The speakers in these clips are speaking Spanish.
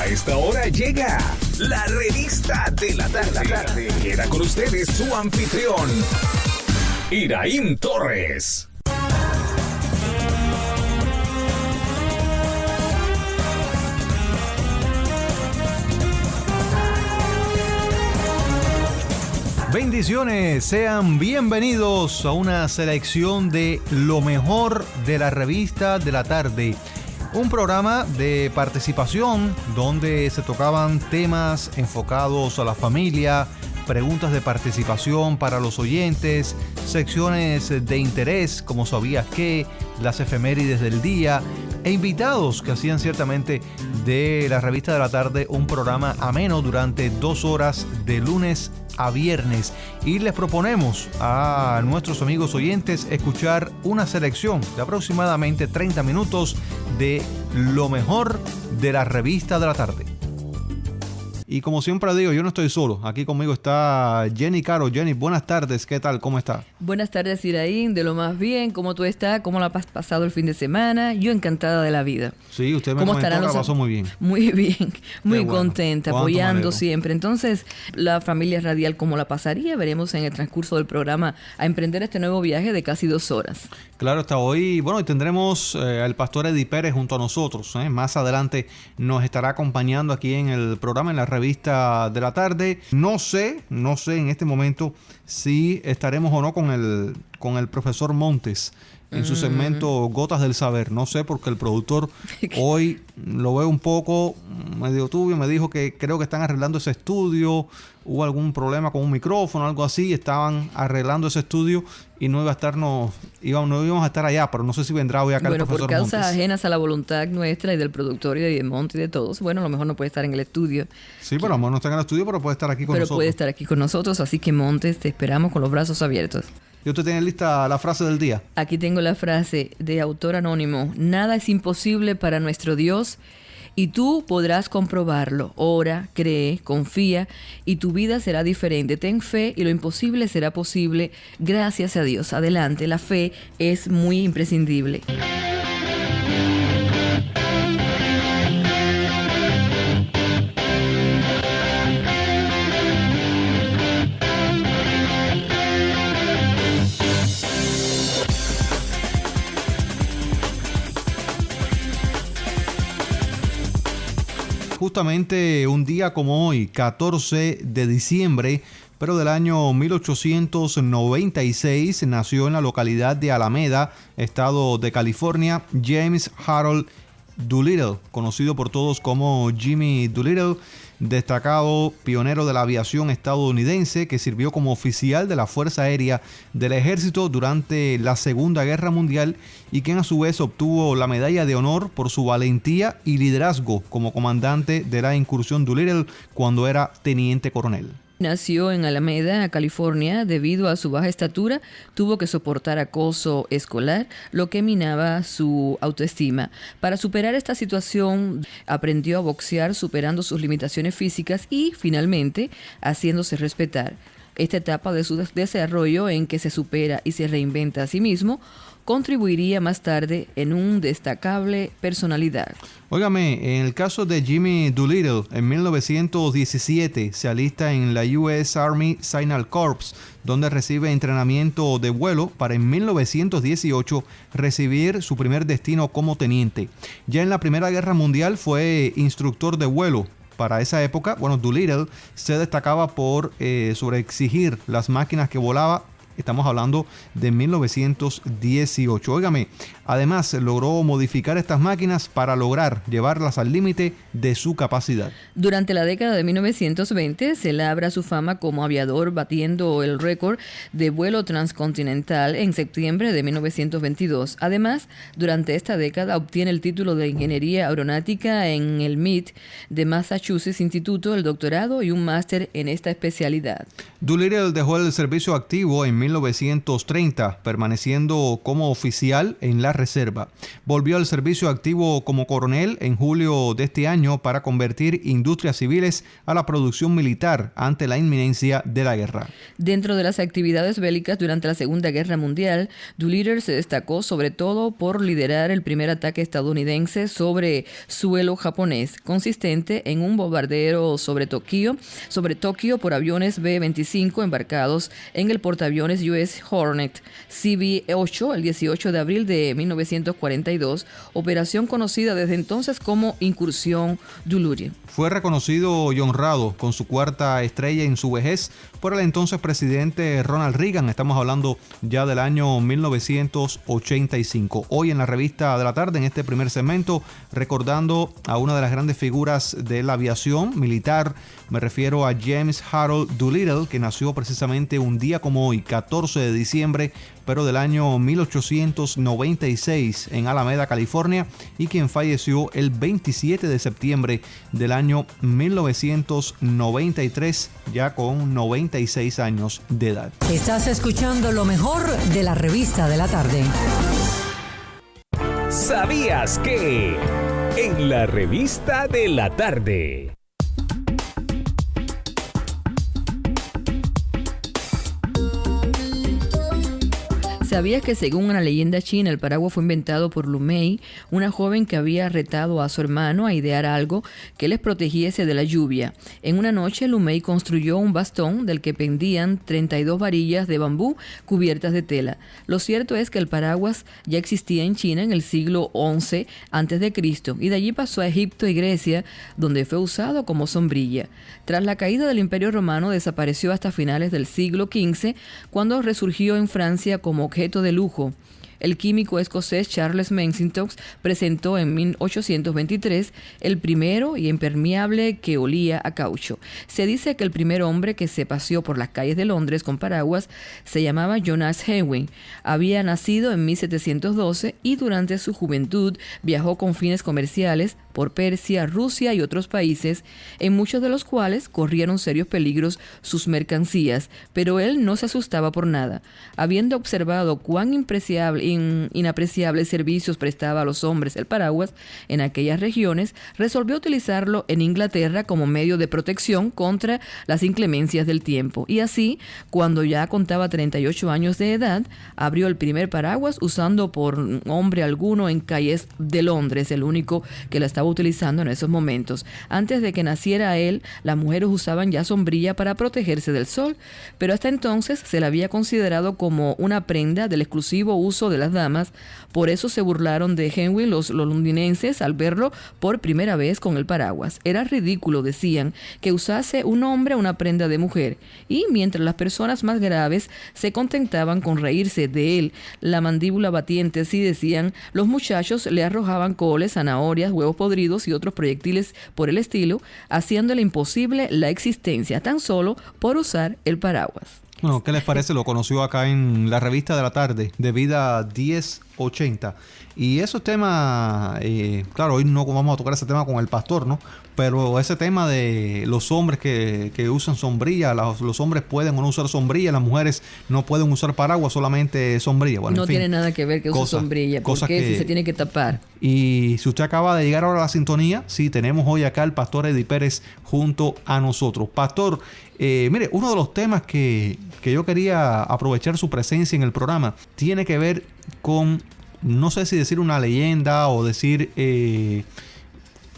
esta hora llega la revista de la tarde. Queda con ustedes su anfitrión, Iraín Torres. Bendiciones, sean bienvenidos a una selección de lo mejor de la revista de la tarde. Un programa de participación donde se tocaban temas enfocados a la familia, preguntas de participación para los oyentes, secciones de interés como sabías que, las efemérides del día e invitados que hacían ciertamente de la revista de la tarde un programa ameno durante 2 horas de lunes a viernes, y les proponemos a nuestros amigos oyentes escuchar una selección de aproximadamente 30 minutos de lo mejor de la revista de la tarde. Y como siempre digo, yo no estoy solo. Aquí conmigo está Jenny Caro. Jenny, buenas tardes. ¿Qué tal? ¿Cómo está? Buenas tardes, Iraín. De lo más bien. ¿Cómo tú estás? ¿Cómo la has pasado el fin de semana? Yo encantada de la vida. Sí, usted me comentó que la pasó muy bien. Muy bien. Muy bueno, contenta, apoyando siempre. Entonces, la familia radial, ¿cómo la pasaría? Veremos en el transcurso del programa a emprender este nuevo viaje de casi 2 horas. Claro, hasta hoy. Bueno, y tendremos al pastor Eddie Pérez junto a nosotros. Más adelante nos estará acompañando aquí en el programa, en la revista de la tarde. No sé en este momento si estaremos o no con el profesor Montes en su segmento Gotas del Saber. No sé, porque el productor hoy lo veo un poco medio turbio. Me dijo que creo que están arreglando ese estudio. Hubo algún problema con un micrófono, algo así. Estaban arreglando ese estudio y no íbamos a estar allá, pero no sé si vendrá hoy acá el profesor Montes. Bueno, por causas ajenas a la voluntad nuestra y del productor y de Montes y de todos, bueno, a lo mejor no puede estar en el estudio. Sí, pero a lo mejor no está en el estudio, pero puede estar aquí con nosotros. Pero puede estar aquí con nosotros, así que Montes, te esperamos con los brazos abiertos. ¿Y usted tiene lista la frase del día? Aquí tengo la frase de autor anónimo. Nada es imposible para nuestro Dios y tú podrás comprobarlo. Ora, cree, confía y tu vida será diferente. Ten fe y lo imposible será posible gracias a Dios. Adelante, la fe es muy imprescindible. Justamente un día como hoy, 14 de diciembre, pero del año 1896, nació en la localidad de Alameda, estado de California, James Harold Doolittle, conocido por todos como Jimmy Doolittle, destacado pionero de la aviación estadounidense que sirvió como oficial de la Fuerza Aérea del Ejército durante la Segunda Guerra Mundial y quien a su vez obtuvo la Medalla de Honor por su valentía y liderazgo como comandante de la incursión Doolittle cuando era teniente coronel. Nació en Alameda, California. Debido a su baja estatura, tuvo que soportar acoso escolar, lo que minaba su autoestima. Para superar esta situación, aprendió a boxear, superando sus limitaciones físicas y, finalmente, haciéndose respetar. Esta etapa de su desarrollo, en que se supera y se reinventa a sí mismo, contribuiría más tarde en un destacable personalidad. Óigame, en el caso de Jimmy Doolittle, en 1917 se alista en la US Army Signal Corps, donde recibe entrenamiento de vuelo para en 1918 recibir su primer destino como teniente. Ya en la Primera Guerra Mundial fue instructor de vuelo. Para esa época, Doolittle se destacaba por sobreexigir las máquinas que volaba. Estamos hablando de 1918. Óigame, además logró modificar estas máquinas para lograr llevarlas al límite de su capacidad. Durante la década de 1920 se labra su fama como aviador, batiendo el récord de vuelo transcontinental en septiembre de 1922. Además, durante esta década obtiene el título de Ingeniería Aeronáutica en el MIT de Massachusetts Instituto, el doctorado y un máster en esta especialidad. Doolittle dejó el servicio activo en 1930, permaneciendo como oficial en la reserva. Volvió al servicio activo como coronel en julio de este año para convertir industrias civiles a la producción militar ante la inminencia de la guerra. Dentro de las actividades bélicas durante la Segunda Guerra Mundial, Doolittle se destacó sobre todo por liderar el primer ataque estadounidense sobre suelo japonés, consistente en un bombardero sobre Tokio por aviones B-25 embarcados en el portaaviones US Hornet CB-8 el 18 de abril de 1942, operación conocida desde entonces como Incursión Doolittle. Fue reconocido y honrado con su cuarta estrella en su vejez por el entonces presidente Ronald Reagan. Estamos hablando ya del año 1985. Hoy en la revista de la tarde, en este primer segmento, recordando a una de las grandes figuras de la aviación militar. Me refiero a James Harold Doolittle, que nació precisamente un día como hoy, 14 de diciembre, pero del año 1896 en Alameda, California, y quien falleció el 27 de septiembre del año 1993, ya con 96 años de edad. Estás escuchando lo mejor de la revista de la tarde. ¿Sabías que? En la revista de la tarde. ¿Sabías que según una leyenda china el paraguas fue inventado por Lu Mei, una joven que había retado a su hermano a idear algo que les protegiese de la lluvia? En una noche Lu Mei construyó un bastón del que pendían 32 varillas de bambú cubiertas de tela. Lo cierto es que el paraguas ya existía en China en el siglo XI a.C. y de allí pasó a Egipto y Grecia, donde fue usado como sombrilla. Tras la caída del Imperio Romano desapareció hasta finales del siglo XV, cuando resurgió en Francia como objeto de lujo. El químico escocés Charles Macintosh presentó en 1823 el primero y impermeable que olía a caucho. Se dice que el primer hombre que se paseó por las calles de Londres con paraguas se llamaba Jonas Hewing. Había nacido en 1712 y durante su juventud viajó con fines comerciales por Persia, Rusia y otros países, en muchos de los cuales corrieron serios peligros sus mercancías, pero él no se asustaba por nada. Habiendo observado cuán inapreciables servicios prestaba a los hombres el paraguas en aquellas regiones, resolvió utilizarlo en Inglaterra como medio de protección contra las inclemencias del tiempo. Y así, cuando ya contaba 38 años de edad, abrió el primer paraguas usando por hombre alguno en calles de Londres, el único que la estaba utilizando en esos momentos. Antes de que naciera él, las mujeres usaban ya sombrilla para protegerse del sol, pero hasta entonces se la había considerado como una prenda del exclusivo uso de las damas. Por eso se burlaron de Henry los londinenses al verlo por primera vez con el paraguas. Era ridículo, decían, que usase un hombre una prenda de mujer, y mientras las personas más graves se contentaban con reírse de él, la mandíbula batiente, así decían, los muchachos le arrojaban coles, zanahorias, huevos podridos y otros proyectiles por el estilo, haciéndole imposible la existencia tan solo por usar el paraguas. Bueno, ¿qué les parece? Lo conoció acá en la revista de la tarde, de Vida 1080. Y esos temas, claro, hoy no vamos a tocar ese tema con el pastor, ¿no? Pero ese tema de los hombres que usan sombrilla, los hombres pueden o no usar sombrilla, las mujeres no pueden usar paraguas, solamente sombrilla. Bueno, no en fin, tiene nada que ver que use sombrilla, porque si se tiene que tapar. Y si usted acaba de llegar ahora a la sintonía, sí, tenemos hoy acá al pastor Eddie Pérez junto a nosotros. Pastor, mire, uno de los temas que yo quería aprovechar su presencia en el programa tiene que ver con, no sé si decir una leyenda o decir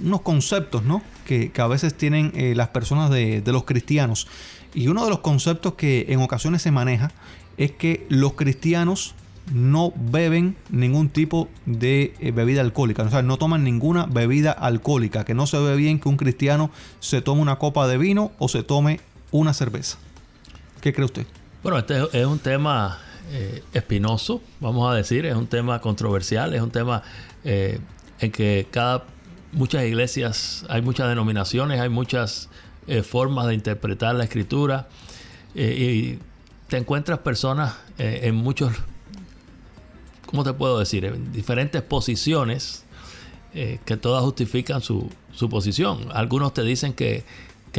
unos conceptos, ¿no? Que a veces tienen las personas de los cristianos. Y uno de los conceptos que en ocasiones se maneja es que los cristianos no beben ningún tipo de bebida alcohólica. O sea, no toman ninguna bebida alcohólica. Que no se ve bien que un cristiano se tome una copa de vino o se tome una cerveza. ¿Qué cree usted? Bueno, este es un tema espinoso, vamos a decir. Es un tema controversial. Es un tema en que muchas iglesias, hay muchas denominaciones, hay muchas formas de interpretar la escritura. Y te encuentras personas en muchos... ¿Cómo te puedo decir? En diferentes posiciones que todas justifican su posición. Algunos te dicen que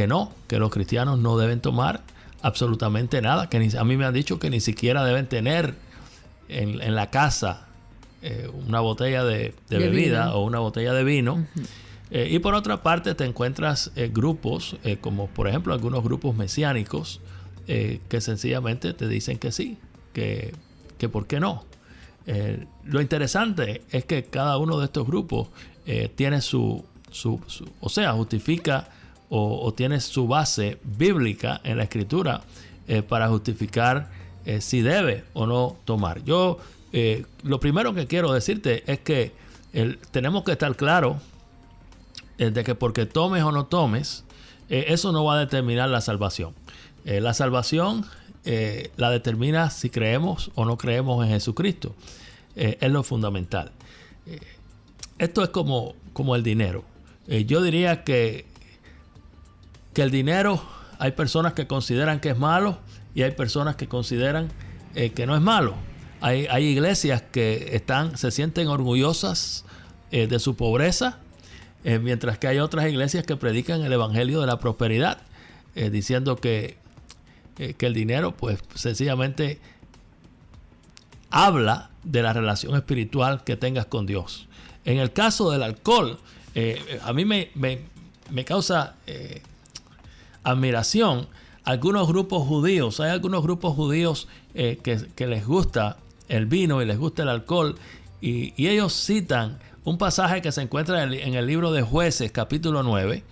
no, que los cristianos no deben tomar absolutamente nada. A mí me han dicho que ni siquiera deben tener en la casa una botella de bebida vino. o una botella de vino. Y por otra parte te encuentras grupos, como por ejemplo algunos grupos mesiánicos, que sencillamente te dicen que sí, que por qué no. Lo interesante es que cada uno de estos grupos tiene o sea, justifica o tiene su base bíblica en la Escritura para justificar si debe o no tomar. Yo lo primero que quiero decirte es que tenemos que estar claros de que porque tomes o no tomes, eso no va a determinar la salvación. La salvación la determina si creemos o no creemos en Jesucristo. Es lo fundamental. Esto es como el dinero. Yo diría que el dinero, hay personas que consideran que es malo y hay personas que consideran que no es malo. Hay iglesias que se sienten orgullosas de su pobreza, mientras que hay otras iglesias que predican el evangelio de la prosperidad, diciendo que el dinero pues sencillamente habla de la relación espiritual que tengas con Dios. En el caso del alcohol, a mí me causa admiración algunos grupos judíos. Hay algunos grupos judíos que les gusta el vino y les gusta el alcohol, y ellos citan un pasaje que se encuentra en el libro de Jueces, capítulo 9,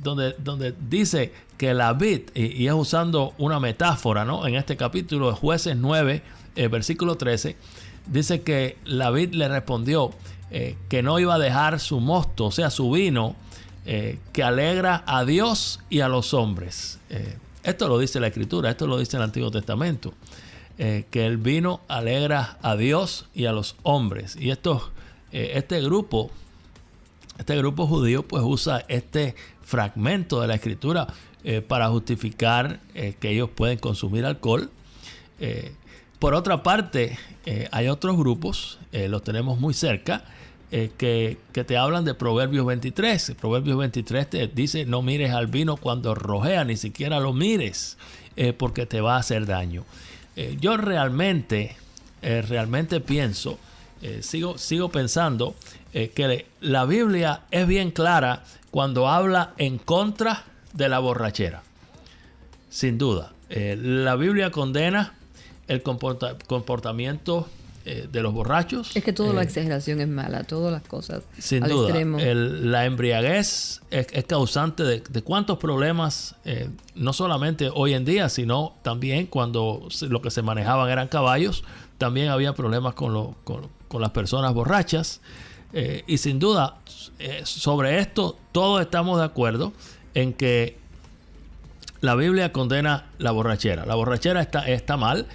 donde dice que la vid, y es usando una metáfora, ¿no? En este capítulo de Jueces 9, versículo 13, dice que la vid le respondió que no iba a dejar su mosto, o sea, su vino, que alegra a Dios y a los hombres. Esto lo dice la Escritura, esto lo dice el Antiguo Testamento, que el vino alegra a Dios y a los hombres. Y este grupo judío pues usa este fragmento de la Escritura para justificar que ellos pueden consumir alcohol. Por otra parte, hay otros grupos, los tenemos muy cerca, que te hablan de Proverbios 23. Proverbios 23 te dice: no mires al vino cuando rojea, ni siquiera lo mires, porque te va a hacer daño. Yo realmente pienso, sigo pensando que la Biblia es bien clara cuando habla en contra de la borrachera. Sin duda, la Biblia condena el comportamiento de los borrachos. Es que toda la exageración es mala, todas las cosas sin al duda, extremo. La embriaguez es causante de cuántos problemas, no solamente hoy en día, sino también cuando lo que se manejaban eran caballos, también había problemas con las personas borrachas. Y sin duda, sobre esto todos estamos de acuerdo en que la Biblia condena la borrachera. La borrachera está mal.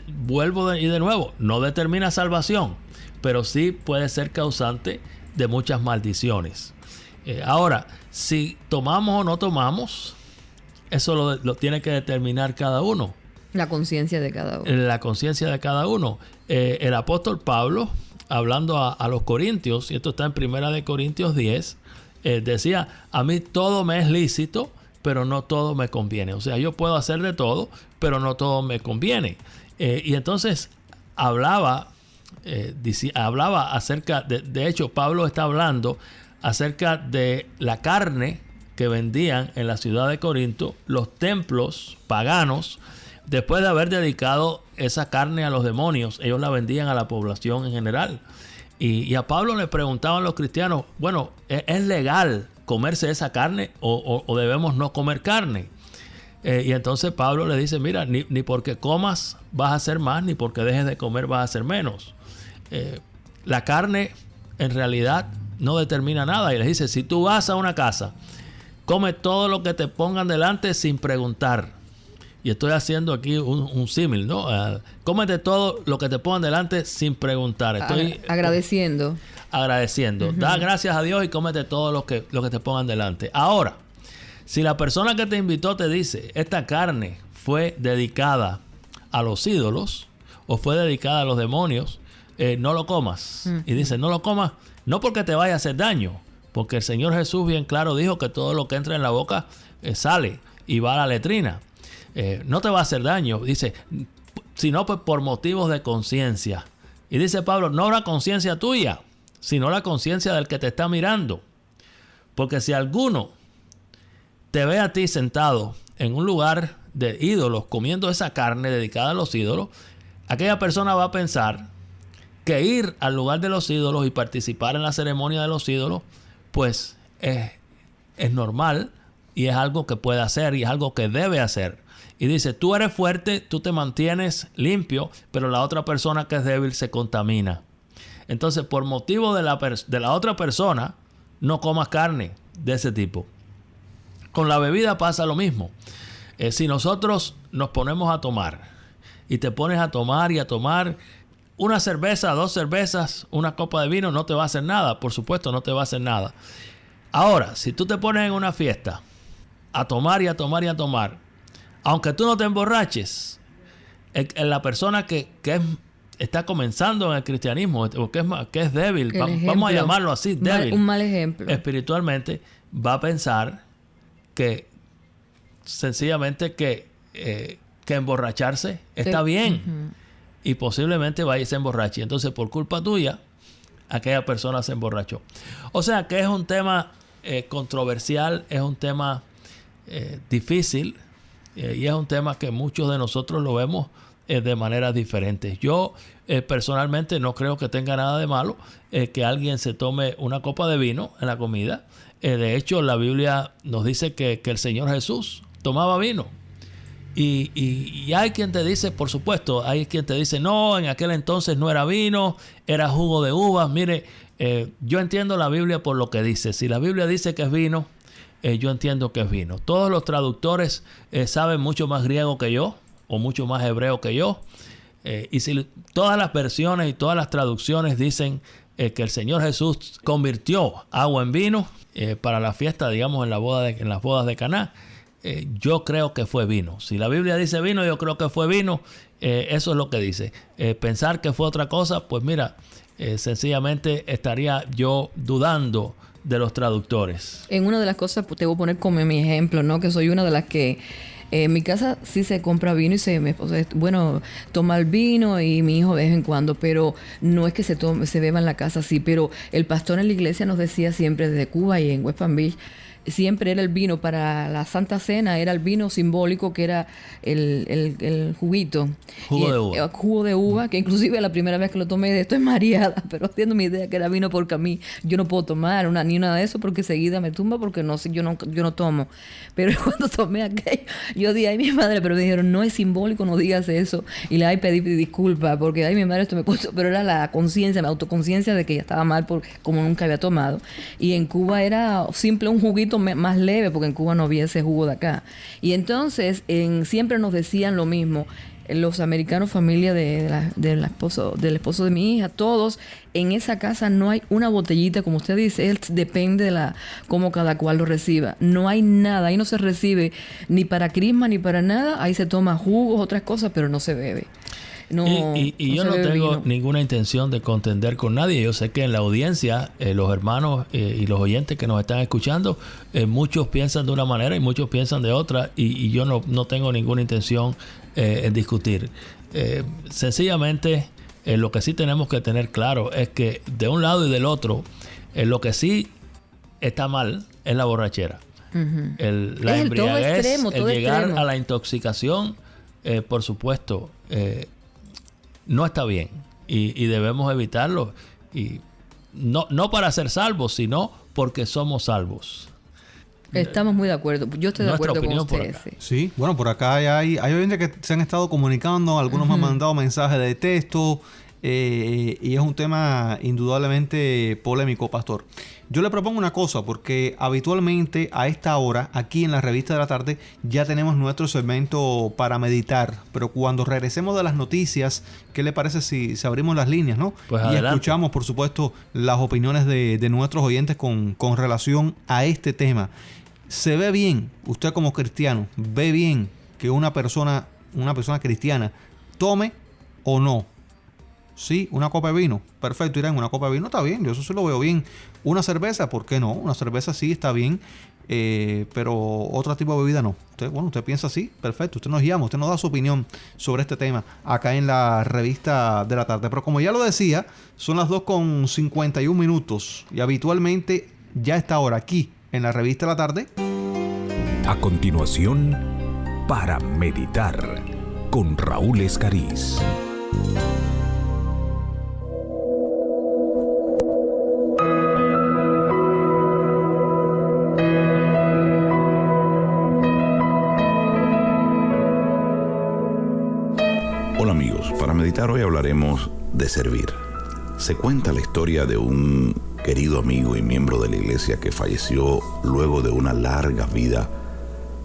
Vuelvo de nuevo, no determina salvación, pero sí puede ser causante de muchas maldiciones. Ahora, si tomamos o no tomamos, eso lo tiene que determinar cada uno. La conciencia de cada uno. La conciencia de cada uno. El apóstol Pablo, hablando a los corintios, y esto está en 1 Corintios 10, decía: a mí todo me es lícito, pero no todo me conviene. O sea, yo puedo hacer de todo, pero no todo me conviene. Y entonces hablaba acerca de hecho, Pablo está hablando acerca de la carne que vendían en la ciudad de Corinto los templos paganos. Después de haber dedicado esa carne a los demonios, ellos la vendían a la población en general. Y a Pablo le preguntaban los cristianos: bueno, ¿es legal comerse esa carne o debemos no comer carne? Y entonces Pablo le dice: mira, ni porque comas vas a hacer más, ni porque dejes de comer vas a hacer menos. La carne en realidad no determina nada. Y les dice: si tú vas a una casa, come todo lo que te pongan delante sin preguntar. Y estoy haciendo aquí un símil, ¿no? Cómete todo lo que te pongan delante sin preguntar. Estoy agradeciendo. Uh-huh. Da gracias a Dios y cómete todo lo que te pongan delante. Ahora, si la persona que te invitó te dice: esta carne fue dedicada a los ídolos o fue dedicada a los demonios, no lo comas. Uh-huh. Y dice: no lo comas, no porque te vaya a hacer daño, porque el Señor Jesús bien claro dijo que todo lo que entra en la boca sale y va a la letrina. No te va a hacer daño, dice, sino por motivos de conciencia. Y dice Pablo, no la conciencia tuya, sino la conciencia del que te está mirando. Porque si alguno te ve a ti sentado en un lugar de ídolos, comiendo esa carne dedicada a los ídolos, aquella persona va a pensar que ir al lugar de los ídolos y participar en la ceremonia de los ídolos, pues es normal y es algo que puede hacer y es algo que debe hacer. Y dice, tú eres fuerte, tú te mantienes limpio, pero la otra persona que es débil se contamina. Entonces, por motivo de la otra persona, no comas carne de ese tipo. Con la bebida pasa lo mismo. Si nosotros nos ponemos a tomar y te pones a tomar y a tomar una cerveza, 2 cervezas, una copa de vino, no te va a hacer nada. Por supuesto, no te va a hacer nada. Ahora, si tú te pones en una fiesta a tomar y a tomar y a tomar, aunque tú no te emborraches, la persona que está comenzando en el cristianismo, o que es débil, vamos a llamarlo así, débil, un mal ejemplo, espiritualmente, va a pensar que sencillamente que emborracharse está bien. Y posiblemente vaya y se emborrache. Entonces, por culpa tuya, aquella persona se emborrachó. O sea que es un tema controversial, es un tema difícil, y es un tema que muchos de nosotros lo vemos de maneras diferentes. Yo personalmente no creo que tenga nada de malo que alguien se tome una copa de vino en la comida. De hecho, la Biblia nos dice que el Señor Jesús tomaba vino. Y hay quien te dice, por supuesto, hay quien te dice, no, en aquel entonces no era vino, era jugo de uvas. Mire, yo entiendo la Biblia por lo que dice. Si la Biblia dice que es vino, yo entiendo que es vino. Todos los traductores saben mucho más griego que yo, o mucho más hebreo que yo. Y si todas las versiones y todas las traducciones dicen que el Señor Jesús convirtió agua en vino para la fiesta, digamos, en las bodas de Caná, yo creo que fue vino. Si la Biblia dice vino, yo creo que fue vino. Eso es lo que dice. Pensar que fue otra cosa, pues mira, sencillamente estaría yo dudando de los traductores. En una de las cosas, pues, te voy a poner como mi ejemplo, ¿no? Que soy una de las que en mi casa sí se compra vino y mi esposa, bueno, toma el vino y mi hijo de vez en cuando, pero no es que se beba en la casa, sí. Pero el pastor en la iglesia nos decía siempre desde Cuba y en West Palm Beach, siempre era el vino para la Santa Cena, era el vino simbólico que era el juguito. Jugo de uva, que inclusive la primera vez que lo tomé, estoy mareada, pero haciendo mi idea que era vino porque a mí yo no puedo tomar ni nada de eso porque seguida me tumba porque no sé, yo no tomo. Pero cuando tomé aquello, yo dije, ay mi madre, pero me dijeron, no es simbólico, no digas eso. Y le pedí disculpas porque, ay mi madre, esto me puso, pero era la conciencia, la autoconciencia de que ya estaba mal como nunca había tomado. Y en Cuba era simple un juguito más leve porque en Cuba no había ese jugo de acá. Y entonces siempre nos decían lo mismo. Los americanos, familia del esposo de mi hija, todos en esa casa no hay una botellita, como usted dice, depende de cómo cada cual lo reciba. No hay nada, ahí no se recibe ni para crisma ni para nada, ahí se toma jugos, otras cosas, pero no se bebe. Y yo no tengo ninguna intención de contender con nadie. Yo sé que en la audiencia, los hermanos y los oyentes que nos están escuchando, muchos piensan de una manera y muchos piensan de otra, y yo no tengo ninguna intención en discutir. Sencillamente, lo que sí tenemos que tener claro es que de un lado y del otro, lo que sí está mal es la borrachera. La embriaguez, el llegar a la intoxicación, por supuesto, no está bien y debemos evitarlo, y no para ser salvos, sino porque somos salvos. Estamos muy de acuerdo. Yo estoy de acuerdo con ustedes. Sí, bueno, por acá hay oyentes que se han estado comunicando, algunos me han mandado mensajes de texto, y es un tema indudablemente polémico, pastor. Yo le propongo una cosa, porque habitualmente a esta hora, aquí en la Revista de la Tarde, ya tenemos nuestro segmento para meditar. Pero cuando regresemos de las noticias, ¿qué le parece si abrimos las líneas, no? Pues y adelante. Escuchamos, por supuesto, las opiniones de nuestros oyentes con relación a este tema. ¿Se ve bien, usted como cristiano, ve bien que una persona cristiana tome o no? Sí, una copa de vino. Perfecto, Irán, una copa de vino está bien. Yo eso sí lo veo bien. Una cerveza, ¿por qué no? Una cerveza sí está bien. pero otro tipo de bebida no. Usted piensa así, perfecto. Usted nos llama, usted nos da su opinión sobre este tema acá en la revista de la tarde. Pero como ya lo decía, son las 2:51 y habitualmente ya a esta hora aquí en la revista de la tarde. A continuación, para meditar con Raúl Escariz. Hola amigos, para meditar hoy hablaremos de servir. Se cuenta la historia de un querido amigo y miembro de la iglesia que falleció luego de una larga vida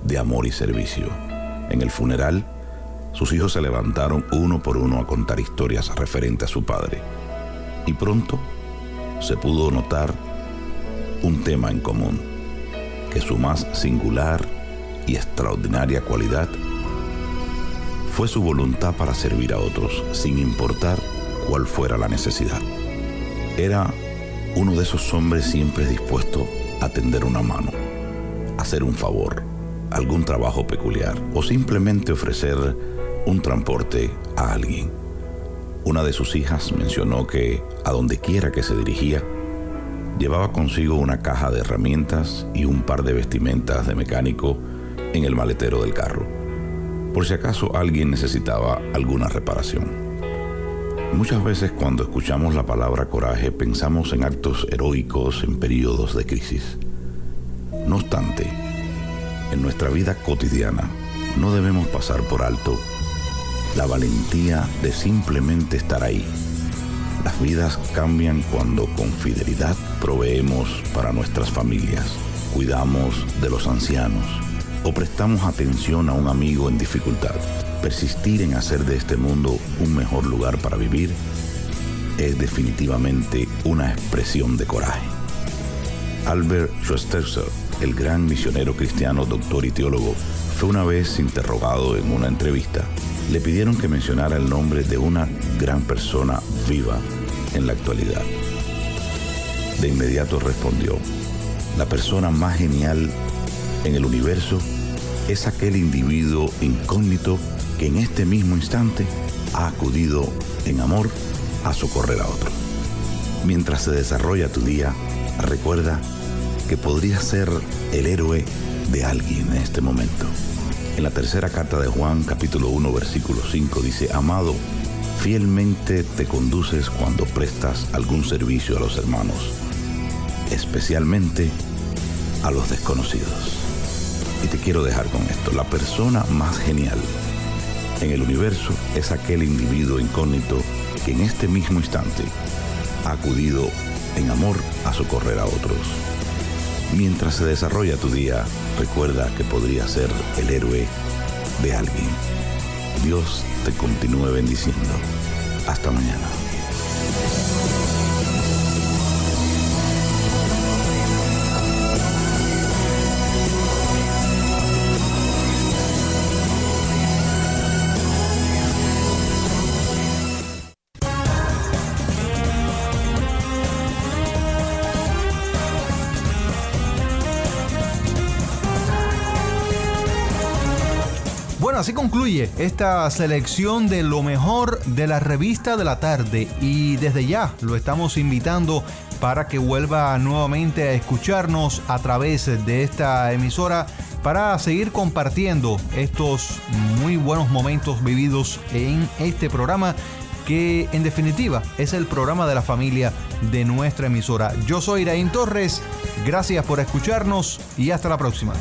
de amor y servicio. En el funeral, sus hijos se levantaron uno por uno a contar historias referentes a su padre. Y pronto se pudo notar un tema en común, que su más singular y extraordinaria cualidad fue su voluntad para servir a otros, sin importar cuál fuera la necesidad. Era uno de esos hombres siempre dispuesto a tender una mano, hacer un favor, algún trabajo peculiar o simplemente ofrecer un transporte a alguien. Una de sus hijas mencionó que a donde quiera que se dirigía, llevaba consigo una caja de herramientas y un par de vestimentas de mecánico en el maletero del carro, por si acaso alguien necesitaba alguna reparación. Muchas veces cuando escuchamos la palabra coraje pensamos en actos heroicos en periodos de crisis. No obstante, en nuestra vida cotidiana no debemos pasar por alto la valentía de simplemente estar ahí. Las vidas cambian cuando con fidelidad proveemos para nuestras familias, cuidamos de los ancianos o prestamos atención a un amigo en dificultad. Persistir en hacer de este mundo un mejor lugar para vivir es definitivamente una expresión de coraje. Albert Schweitzer, el gran misionero cristiano, doctor y teólogo, fue una vez interrogado en una entrevista. Le pidieron que mencionara el nombre de una gran persona viva en la actualidad. De inmediato respondió: la persona más genial en el universo es aquel individuo incógnito que en este mismo instante ha acudido en amor a socorrer a otro. Mientras se desarrolla tu día, recuerda que podrías ser el héroe de alguien en este momento. En la tercera carta de Juan, capítulo 1, versículo 5, dice: amado, fielmente te conduces cuando prestas algún servicio a los hermanos, especialmente a los desconocidos. Y te quiero dejar con esto: la persona más genial en el universo es aquel individuo incógnito que en este mismo instante ha acudido en amor a socorrer a otros. Mientras se desarrolla tu día, recuerda que podría ser el héroe de alguien. Dios te continúe bendiciendo. Hasta mañana. Así concluye esta selección de lo mejor de la revista de la tarde, y desde ya lo estamos invitando para que vuelva nuevamente a escucharnos a través de esta emisora para seguir compartiendo estos muy buenos momentos vividos en este programa, que en definitiva es el programa de la familia de nuestra emisora. Yo soy Iraín Torres, gracias por escucharnos y hasta la próxima.